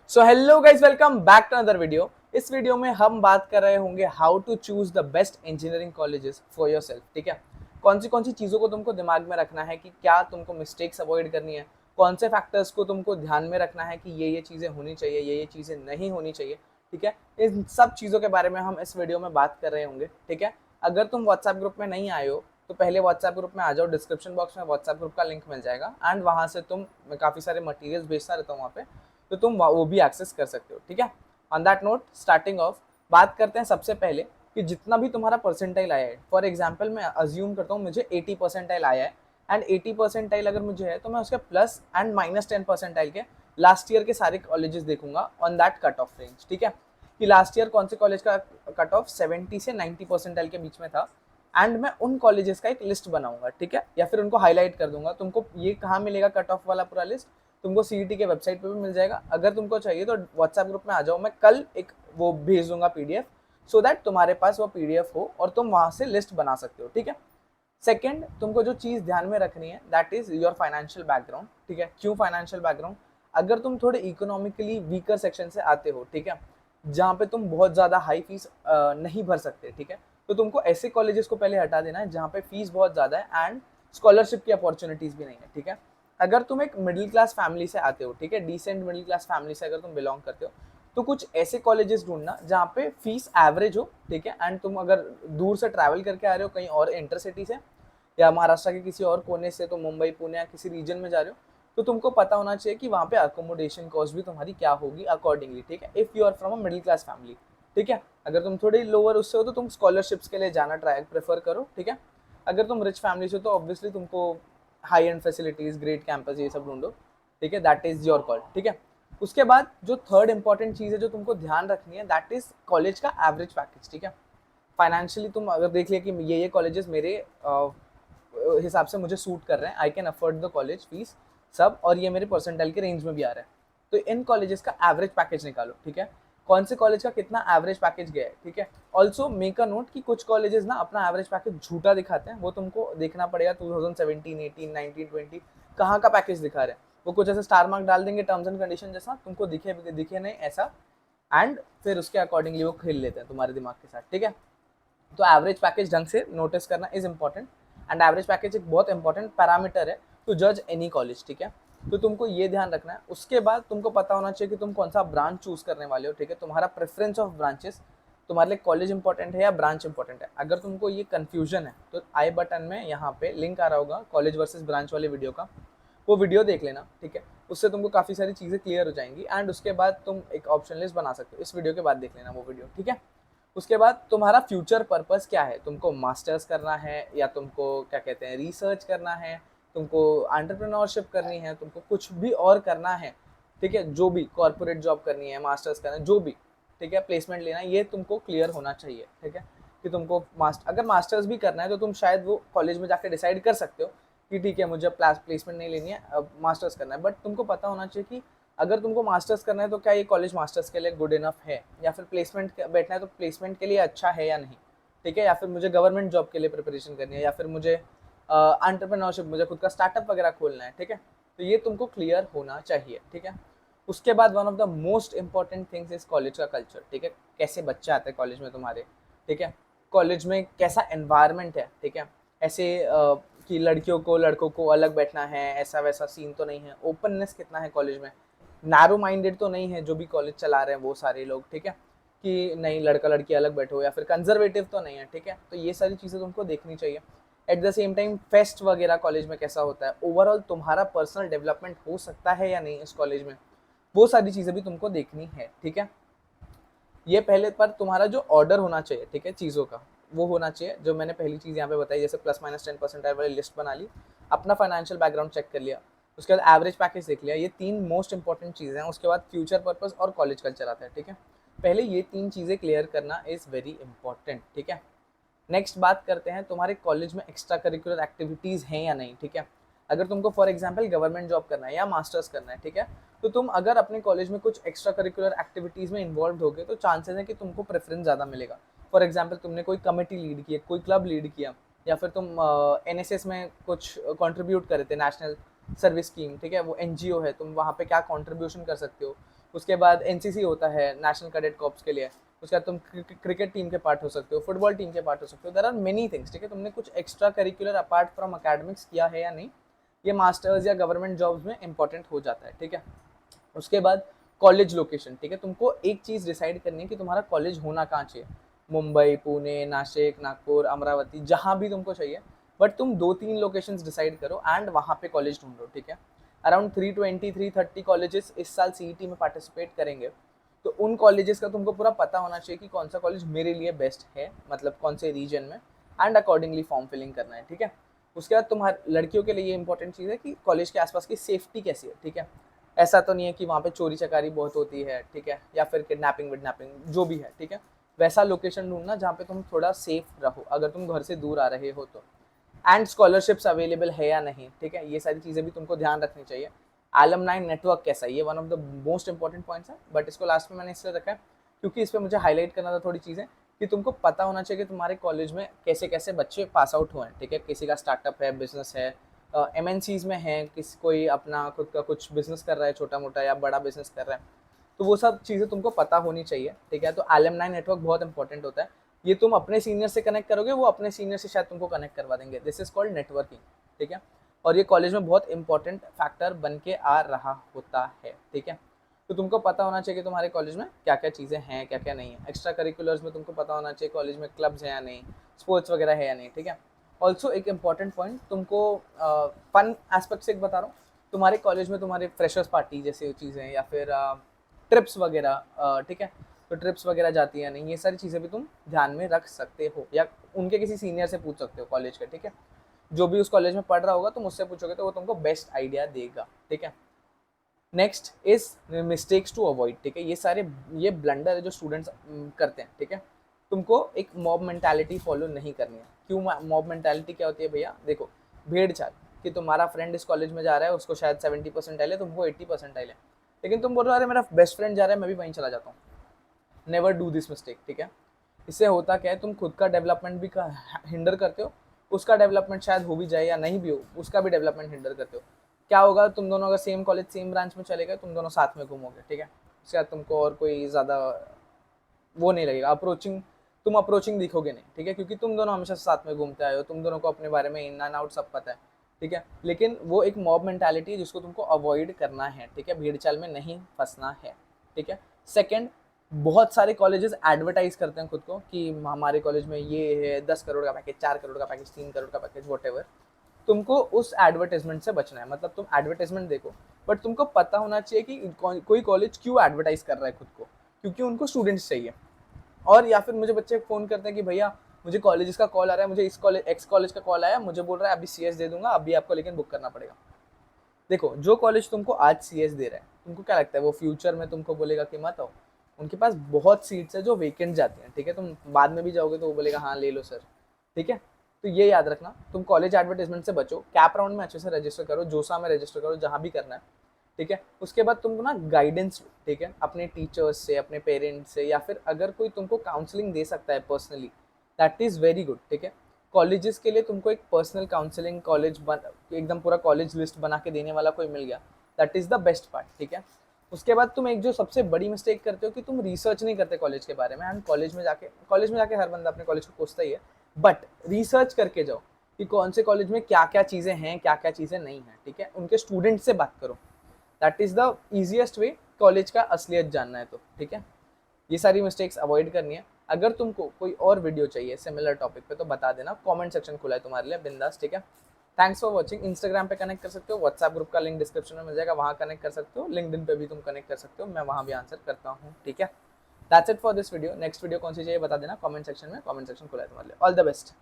So hello guys, welcome back to another video. इस video में हम बात कर रहे होंगे how to choose the best engineering colleges for yourself. ठीक है, कौन सी चीज़ों को तुमको दिमाग में रखना है कि क्या तुमको मिस्टेक्स अवॉइड करनी है, कौन से फैक्टर्स को तुमको ध्यान में रखना है कि ये चीज़ें होनी चाहिए, ये चीज़ें नहीं होनी चाहिए। ठीक है, इन सब चीज़ों के बारे में हम इस वीडियो में बात कर रहे होंगे। ठीक है, अगर तुम व्हाट्सएप ग्रुप में नहीं आए हो तो पहले व्हाट्सएप ग्रुप में आ जाओ। डिस्क्रिप्शन बॉक्स में व्हाट्सएप ग्रुप का लिंक मिल जाएगा एंड वहाँ से तुम, मैं काफ़ी सारे मटेरियल्स भेजता रहता हूँ वहाँ पे, तो तुम वो भी एक्सेस कर सकते हो। ठीक है, on that note starting of बात करते हैं सबसे पहले कि जितना भी तुम्हारा परसेंटाइल आया है, फॉर एग्जाम्पल मैं अज्यूम करता हूँ मुझे 80 परसेंटाइल आया है एंड 80 परसेंटाइल अगर मुझे है तो मैं उसके प्लस एंड माइनस 10 परसेंटाइल के लास्ट ईयर के सारे कॉलेजेस देखूंगा on that cut off range. ठीक है, कि लास्ट ईयर कौन से कॉलेज का कट ऑफ 70 से 90 परसेंटाइल के बीच में था एंड मैं उन कॉलेजेस का एक लिस्ट बनाऊंगा। ठीक है, या फिर उनको हाईलाइट कर दूंगा। तुमको ये कहाँ मिलेगा कट ऑफ वाला पूरा लिस्ट? तुमको सीईटी के वेबसाइट पे भी मिल जाएगा। अगर तुमको चाहिए तो व्हाट्सएप ग्रुप में आ जाओ, मैं कल एक वो भेज दूंगा पीडीएफ, सो दैट तुम्हारे पास वो पीडीएफ हो और तुम वहां से लिस्ट बना सकते हो। ठीक है, सेकंड तुमको जो चीज ध्यान में रखनी है that is your financial background. ठीक है, क्यों फाइनेंशियल बैकग्राउंड? अगर तुम थोड़े इकोनॉमिकली वीकर सेक्शन से आते हो, ठीक है, जहाँ पे तुम बहुत ज्यादा हाई फीस नहीं भर सकते, ठीक है, तो तुमको ऐसे कॉलेजेस को पहले हटा देना है जहाँ पे फीस बहुत ज्यादा है एंड स्कॉलरशिप की अपॉर्चुनिटीज भी नहीं है। ठीक है, अगर तुम एक मिडिल क्लास फैमिली से आते हो, ठीक है, डिसेंट मिडिल क्लास फैमिली से अगर तुम बिलोंग करते हो, तो कुछ ऐसे कॉलेजेस ढूंढना जहाँ पे फीस एवरेज हो। ठीक है, एंड तुम अगर दूर से ट्रैवल करके आ रहे हो कहीं और इंटरसिटी से या महाराष्ट्र के किसी और कोने से, तो मुंबई पुणे या किसी रीजन में जा रहे हो, तो तुमको पता होना चाहिए कि वहाँ पे अकोमोडेशन कॉस्ट भी तुम्हारी क्या होगी अकॉर्डिंगली। ठीक है, if you are from a middle class family. ठीक है, अगर तुम थोड़ी लोअर उससे हो तो तुम स्कॉलरशिप्स के लिए जाना ट्राई प्रेफर करो। ठीक है, अगर तुम रिच फैमिली से हो तो ऑब्वियसली तुमको high and facilities, great campus, ये सब ढूंढो। ठीक है, दैट इज योर कॉल। ठीक है, उसके बाद जो थर्ड इंपॉर्टेंट चीज है जो तुमको ध्यान रखनी है दैट इज कॉलेज का एवरेज पैकेज। ठीक है, फाइनेंशियली तुम अगर देख लिया कि ये कॉलेजेस मेरे हिसाब से मुझे सूट कर रहे हैं, I can afford the college fees सब, और ये मेरे परसेंटाइल के रेंज में भी आ रहा है, तो इन कॉलेजेस का एवरेज पैकेज निकालो। ठीक है, कौन से कॉलेज का कितना एवरेज पैकेज गया है। ठीक है, ऑल्सो मेक अ नोट कि कुछ कॉलेजेस ना अपना एवरेज पैकेज झूठा दिखाते हैं, वो तुमको देखना पड़ेगा 2017, 18, 19, 20 कहाँ का पैकेज दिखा रहे हैं। वो कुछ ऐसे स्टार मार्क डाल देंगे टर्म्स एंड कंडीशन जैसा, तुमको दिखे नहीं ऐसा, एंड फिर उसके अकॉर्डिंगली वो खेल लेते हैं तुम्हारे दिमाग के साथ। ठीक है, तो एवरेज पैकेज ढंग से नोटिस करना is important and average package एक बहुत इंपॉर्टेंट पैरामीटर है टू जज एनी कॉलेज। ठीक है, तो तुमको ये ध्यान रखना है। उसके बाद तुमको पता होना चाहिए कि तुम कौन सा ब्रांच चूज करने वाले हो। ठीक है, तुम्हारा प्रेफरेंस ऑफ ब्रांचेस, तुम्हारे लिए कॉलेज इंपॉर्टेंट है या ब्रांच इंपॉर्टेंट है। अगर तुमको ये कंफ्यूजन है तो आई बटन में यहाँ पे लिंक आ रहा होगा कॉलेज वर्सेस ब्रांच वाले वीडियो का, वो वीडियो देख लेना। ठीक है, उससे तुमको काफ़ी सारी चीज़ें क्लियर हो जाएंगी एंड उसके बाद तुम एक ऑप्शन लिस्ट बना सकते हो। इस वीडियो के बाद देख लेना वो वीडियो। ठीक है, उसके बाद तुम्हारा फ्यूचर पर्पस क्या है, तुमको मास्टर्स करना है या तुमको क्या कहते हैं रिसर्च करना है, तुमको एंटरप्रेन्योरशिप करनी है, तुमको कुछ भी और करना है। ठीक है, जो भी कॉर्पोरेट जॉब करनी है, मास्टर्स करना है, जो भी, ठीक है, प्लेसमेंट लेना है, ये तुमको क्लियर होना चाहिए। ठीक है, कि तुमको अगर मास्टर्स भी करना है तो तुम शायद वो कॉलेज में जाकर डिसाइड कर सकते हो कि ठीक है मुझे प्लेसमेंट नहीं लेनी है, अब मास्टर्स करना है, बट तुमको पता होना चाहिए कि अगर तुमको मास्टर्स करना है तो क्या ये कॉलेज मास्टर्स के लिए गुड इनफ है, या फिर प्लेसमेंट बैठना है तो प्लेसमेंट के लिए अच्छा है या नहीं। ठीक है, या फिर मुझे गवर्नमेंट जॉब के लिए प्रिपरेशन करनी है, या फिर मुझे एंटरप्रेन्योरशिप, मुझे खुद का स्टार्टअप वगैरह खोलना है। ठीक है, तो ये तुमको क्लियर होना चाहिए। ठीक है, उसके बाद one of the most important things is college का कल्चर। ठीक है, कैसे बच्चे आते हैं कॉलेज में तुम्हारे। ठीक है, कॉलेज में कैसा एनवायरनमेंट है। ठीक है, ऐसे कि लड़कियों को लड़कों को अलग बैठना है, ऐसा वैसा सीन तो नहीं है। ओपननेस कितना है कॉलेज में, नैरो माइंडेड तो नहीं है जो भी कॉलेज चला रहे हैं वो सारे लोग। ठीक है, कि नहीं लड़का लड़की अलग बैठो, या फिर कंजर्वेटिव तो नहीं है। ठीक है, तो ये सारी चीज़ें तुमको देखनी चाहिए। At the same time fest वगैरह कॉलेज में कैसा होता है, ओवरऑल तुम्हारा पर्सनल डेवलपमेंट हो सकता है या नहीं इस कॉलेज में, वो सारी चीज़ें भी तुमको देखनी है। ठीक है, ये पहले पर तुम्हारा जो ऑर्डर होना चाहिए, ठीक है, चीज़ों का, वो होना चाहिए जो मैंने पहली चीज़ यहाँ पे बताई, जैसे प्लस माइनस 10% वाली लिस्ट बना ली, अपना फाइनेंशियल बैकग्राउंड चेक कर लिया, उसके बाद एवरेज पैकेज देख लिया। ये तीन मोस्ट इंपॉर्टेंट चीज़ें हैं। उसके बाद फ्यूचर पर्पस और कॉलेज कल्चर आता है। ठीक है, पहले ये तीन चीज़ें क्लियर करना इज़ वेरी इंपॉर्टेंट। ठीक है, नेक्स्ट बात करते हैं तुम्हारे कॉलेज में एक्स्ट्रा करिकुलर एक्टिविटीज़ हैं या नहीं। ठीक है, अगर तुमको फॉर एग्जांपल गवर्नमेंट जॉब करना है या मास्टर्स करना है, ठीक है, तो तुम अगर अपने कॉलेज में कुछ एक्स्ट्रा करिकुलर एक्टिविटीज़ में इन्वॉल्व होगे तो चांसेस है कि तुमको प्रेफरेंस ज़्यादा मिलेगा। फॉर एग्जाम्पल तुमने कोई कमेटी लीड किया, कोई क्लब लीड किया, या फिर तुम एनएसएस में कुछ कंट्रीब्यूट करे थे, नेशनल सर्विस स्कीम। ठीक है, वो एनजीओ है, तुम वहाँ पे क्या कंट्रीब्यूशन कर सकते हो, उसके बाद एनसीसी होता है, नेशनल कैडेट कॉर्प्स के लिए। उसके बाद तुम क्रिकेट टीम के पार्ट हो सकते हो, फुटबॉल टीम के पार्ट हो सकते हो। देयर आर मेनी थिंग्स, ठीक है। तुमने कुछ extra curricular apart from academics किया है या नहीं, ये मास्टर्स या गवर्नमेंट जॉब्स में इंपॉर्टेंट हो जाता है, ठीक है। उसके बाद कॉलेज लोकेशन, ठीक है। तुमको एक चीज़ डिसाइड करनी है कि तुम्हारा कॉलेज होना कहाँ चाहिए। मुंबई, पुणे, नासिक, नागपुर, अमरावती, जहाँ भी तुमको चाहिए, बट तुम 2-3 लोकेशंस डिसाइड करो एंड वहाँ पे कॉलेज ढूंढो, ठीक है। अराउंड 320-330 कॉलेजेस इस साल सीईटी में पार्टिसिपेट करेंगे, तो उन कॉलेजेस का तुमको पूरा पता होना चाहिए कि कौन सा कॉलेज मेरे लिए बेस्ट है, मतलब कौन से रीजन में, एंड अकॉर्डिंगली फॉर्म फिलिंग करना है, ठीक है। उसके बाद तुम्हारे लड़कियों के लिए ये इंपॉर्टेंट चीज़ है कि कॉलेज के आसपास की सेफ्टी कैसी है, ठीक है। ऐसा तो नहीं है कि वहाँ पे चोरी चकारी बहुत होती है, ठीक है, या फिर किडनैपिंग विडनैपिंग जो भी है, ठीक है। वैसा लोकेशन ढूंढना जहाँ पे तुम थोड़ा सेफ रहो अगर तुम घर से दूर आ रहे हो तो। एंड स्कॉलरशिप्स अवेलेबल है या नहीं, ठीक है, ये सारी चीज़ें भी तुमको ध्यान रखनी चाहिए। एलुमनाई नेटवर्क कैसा है, ये one of the most important points है, बट इसको लास्ट में मैंने इसलिए रखा है क्योंकि इस पर मुझे हाईलाइट करना था थोड़ी चीज़ें, कि तुमको पता होना चाहिए कि तुम्हारे कॉलेज में कैसे कैसे बच्चे पास आउट हुए हैं, ठीक है। किसी का स्टार्टअप है, बिजनेस है, एमएनसीज में है, किसी कोई अपना खुद का कुछ बिजनेस कर रहा है, छोटा मोटा या बड़ा बिजनेस कर रहा है, तो वो सब चीज़ें तुमको पता होनी चाहिए, ठीक है। तो एलुमनाई नेटवर्क बहुत इंपॉर्टेंट होता है। ये तुम अपने सीनियर से कनेक्ट करोगे, वो अपने सीनियर से शायद तुमको कनेक्ट करवा देंगे। दिस इज कॉल्ड नेटवर्किंग, ठीक है। और ये कॉलेज में बहुत इंपॉर्टेंट फैक्टर बन के आ रहा होता है, ठीक है। तो तुमको पता होना चाहिए कि तुम्हारे कॉलेज में क्या क्या चीज़ें हैं, क्या क्या नहीं है। एक्स्ट्रा करिकुलर्स में तुमको पता होना चाहिए कॉलेज में क्लब्स हैं या नहीं, स्पोर्ट्स वगैरह है या नहीं, ठीक है। ऑल्सो एक इंपॉर्टेंट पॉइंट तुमको फन एस्पेक्ट से एक बता रहा हूँ, तुम्हारे कॉलेज में तुम्हारे फ्रेशर्स पार्टी जैसी चीज़ें या फिर ट्रिप्स वगैरह, ठीक है, तो ट्रिप्स वगैरह जाती है नहीं, ये सारी चीज़ें भी तुम ध्यान में रख सकते हो, या उनके किसी सीनियर से पूछ सकते हो कॉलेज के, ठीक है। जो भी उस कॉलेज में पढ़ रहा होगा तुम उससे पूछोगे तो वो तुमको बेस्ट आइडिया देगा, ठीक है। Next is mistakes to avoid, ठीक है। ये ब्लंडर है जो स्टूडेंट्स करते हैं, ठीक है। तुमको एक मॉब मेंटालिटी फॉलो नहीं करनी है। क्यों मॉब मेंटालिटी क्या होती है भैया, देखो, भेड़ चाल कि तुम्हारा फ्रेंड इस कॉलेज में जा रहा है, उसको शायद 70% है, तुमको 80% है, लेकिन तुम बोल रहे हो अरे मेरा बेस्ट फ्रेंड जा रहा है, मैं भी वहीं चला जाता हूँ। नेवर डू दिस मिस्टेक, ठीक है। इससे होता क्या है, तुम खुद का डेवलपमेंट भी हिंडर करते हो, उसका डेवलपमेंट शायद हो भी जाए या नहीं भी हो, उसका भी डेवलपमेंट हिंडर करते हो। क्या होगा, तुम दोनों अगर सेम कॉलेज सेम ब्रांच में चले गए, तुम दोनों साथ में घूमोगे, ठीक है। उसके बाद तुमको और कोई ज़्यादा वो नहीं लगेगा, तुम अप्रोचिंग दिखोगे नहीं, ठीक है, क्योंकि तुम दोनों हमेशा साथ में घूमते आए हो, तुम दोनों को अपने बारे में इन एंड आउट सब पता है, ठीक है। लेकिन वो एक मॉब मेंटालिटी है जिसको तुमको अवॉइड करना है, ठीक है, भीड़ चाल में नहीं फंसना है, ठीक है। सेकेंड, बहुत सारे कॉलेजेस एडवर्टाइज करते हैं खुद को कि हमारे कॉलेज में ये है, 10 करोड़ का पैकेज, 4 करोड़ का पैकेज, 3 करोड़ का पैकेज, वॉट एवर। तुमको उस एडवर्टाइजमेंट से बचना है, मतलब तुम एडवर्टाइजमेंट देखो, बट तुमको पता होना चाहिए कि कोई कॉलेज क्यों एडवर्टाइज कर रहा है खुद को, क्योंकि उनको स्टूडेंट्स चाहिए। और या फिर मुझे बच्चे फ़ोन करते हैं कि भैया मुझे कॉलेज का कॉल आ रहा है, मुझे इस कॉलेज एक्स कॉलेज का कॉल आया, मुझे बोल रहा है अभी सीएस दे दूंगा, अभी आपको लेकिन बुक करना पड़ेगा। देखो, जो कॉलेज तुमको आज सीएस दे रहा है, तुमको क्या लगता है वो फ्यूचर में तुमको बोलेगा कि मत आओ? उनके पास बहुत सीट्स है जो वेकेंट जाती हैं, ठीक है। तुम बाद में भी जाओगे तो वो बोलेगा हाँ ले लो सर, ठीक है। तो ये याद रखना, तुम कॉलेज एडवर्टाइजमेंट से बचो, कैप राउंड में अच्छे से रजिस्टर करो, जोसा में रजिस्टर करो, जहाँ भी करना है, ठीक है। उसके बाद तुमको ना गाइडेंस, ठीक है, अपने टीचर्स से, अपने पेरेंट्स से, या फिर अगर कोई तुमको काउंसलिंग दे सकता है personally, that is very good, ठीक है। कॉलेजेस के लिए तुमको एक पर्सनल काउंसलिंग एकदम पूरा कॉलेज लिस्ट बना के देने वाला कोई मिल गया, that is the best part, ठीक है। उसके बाद तुम एक जो सबसे बड़ी मिस्टेक करते हो कि तुम रिसर्च नहीं करते कॉलेज के बारे में, एंड कॉलेज में जाके हर बंदा अपने कॉलेज को पूछता ही है, बट रिसर्च करके जाओ कि कौन से कॉलेज में क्या क्या चीज़ें हैं, क्या क्या चीज़ें नहीं हैं, ठीक है। उनके स्टूडेंट से बात करो, that is the easiest way college का असलियत जानना है तो, ठीक है। ये सारी मिस्टेक्स अवॉइड करनी है। अगर तुमको कोई और वीडियो चाहिए सिमिलर टॉपिक पे तो बता देना, कमेंट सेक्शन खुला है तुम्हारे लिए, बिंदास, ठीक है। Thanks for watching. इंस्टाग्राम पे कनेक्ट कर सकते हो, व्हाट्सएप ग्रुप का लिंक डिस्क्रिप्शन में मिल जाएगा, वहाँ कनेक्ट कर सकते हो, लिंक्डइन पे भी तुम कनेक्ट कर सकते हो, मैं वहाँ भी आंसर करता हूँ, ठीक है। That's it for this video. Next video कौन सी चाहिए बता देना कमेंट सेक्शन में, कमेंट सेक्शन खुला है तुम्हारे लिए। All the best.